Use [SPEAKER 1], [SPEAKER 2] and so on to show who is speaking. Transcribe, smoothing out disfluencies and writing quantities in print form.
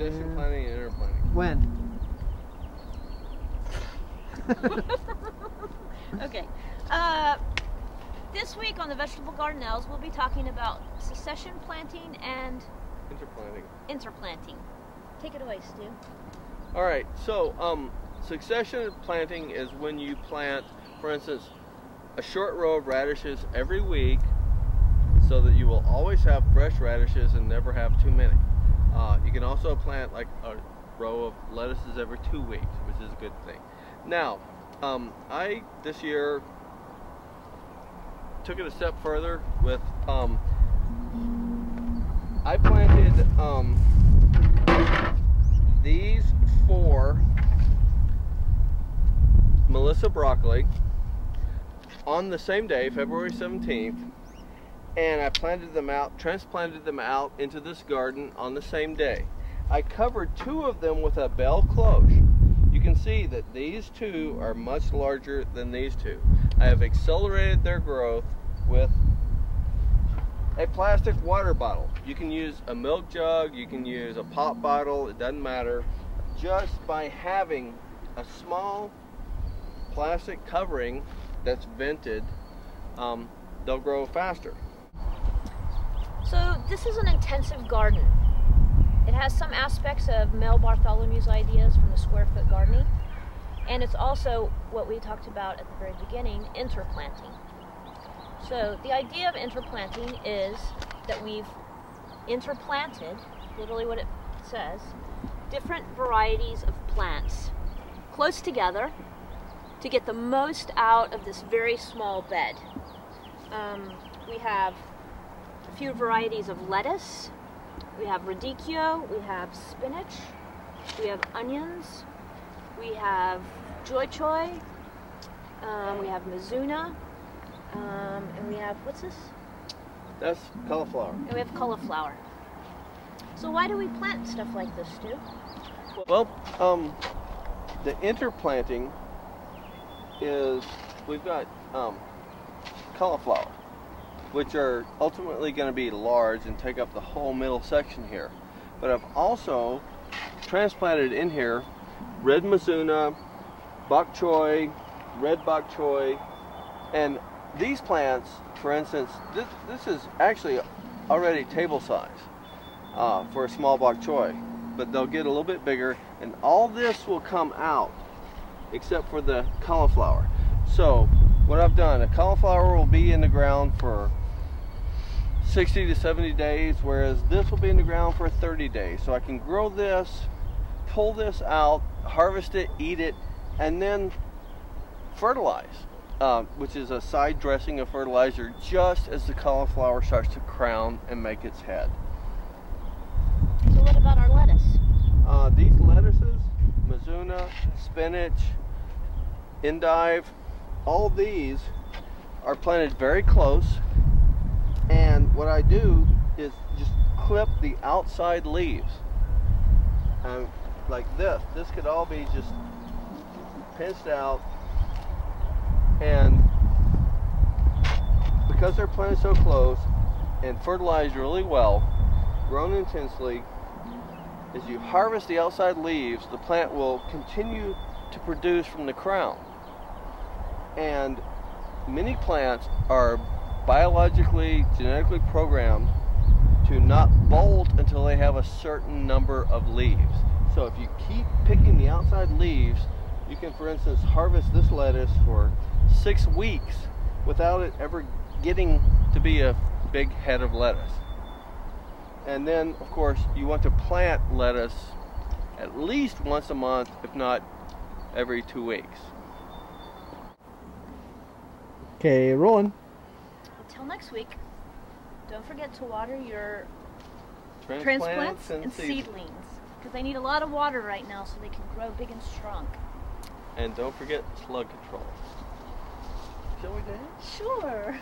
[SPEAKER 1] succession planting and interplanting.
[SPEAKER 2] When?
[SPEAKER 3] Okay. This week on the Vegetable Garden Elves, we'll be talking about succession planting and interplanting. Take it away, Stu.
[SPEAKER 1] All right. So, succession planting is when you plant, for instance, a short row of radishes every week, so that you will always have fresh radishes and never have too many. You can also plant like a row of lettuces every 2 weeks, which is a good thing. Now, I this year took it a step further with I planted these 4 Melissa broccoli on the same day, February 17th, and I planted them out, transplanted them out into this garden on the same day. I covered 2 of them with a belle cloche. You can see that these 2 are much larger than these 2. I have accelerated their growth with a plastic water bottle. You can use a milk jug, you can use a pop bottle, it doesn't matter. Just by having a small plastic covering that's vented, they'll grow faster.
[SPEAKER 3] So this is an intensive garden. It has some aspects of Mel Bartholomew's ideas from the square foot gardening, and it's also what we talked about at the very beginning, interplanting. So the idea of interplanting is that we've interplanted, literally what it says, different varieties of plants close together to get the most out of this very small bed. We have a few varieties of lettuce, we have radicchio, we have spinach, we have onions, we have choy choy, we have mizuna, and we have, what's this?
[SPEAKER 1] That's cauliflower.
[SPEAKER 3] And we have cauliflower. So why do we plant stuff like this, Stu?
[SPEAKER 1] Well, the interplanting is, we've got cauliflower, which are ultimately going to be large and take up the whole middle section here. But I've also transplanted in here red mizuna, bok choy, red bok choy, and these plants, for instance, this is actually already table size for a small bok choy, but they'll get a little bit bigger, and all this will come out except for the cauliflower. So what I've done, a cauliflower will be in the ground for 60 to 70 days, whereas this will be in the ground for 30 days. So I can grow this, pull this out, harvest it, eat it, and then fertilize, which is a side dressing of fertilizer just as the cauliflower starts to crown and make its head.
[SPEAKER 3] So what about our lettuce?
[SPEAKER 1] These lettuces, mizuna, spinach, endive, all these are planted very close, and what I do is just clip the outside leaves, like this. This could all be just pinched out, and because they're planted so close and fertilized really well, grown intensely, as you harvest the outside leaves, the plant will continue to produce from the crown. And many plants are biologically, genetically programmed to not bolt until they have a certain number of leaves. So if you keep picking the outside leaves, you can, for instance, harvest this lettuce for 6 weeks without it ever getting to be a big head of lettuce. And then, of course, you want to plant lettuce at least once a month, if not every 2 weeks.
[SPEAKER 2] Okay, rolling.
[SPEAKER 3] Until next week, don't forget to water your
[SPEAKER 1] Transplants
[SPEAKER 3] and seedlings, because they need a lot of water right now so they can grow big and strong.
[SPEAKER 1] And don't forget slug control. Shall we dance?
[SPEAKER 3] Sure.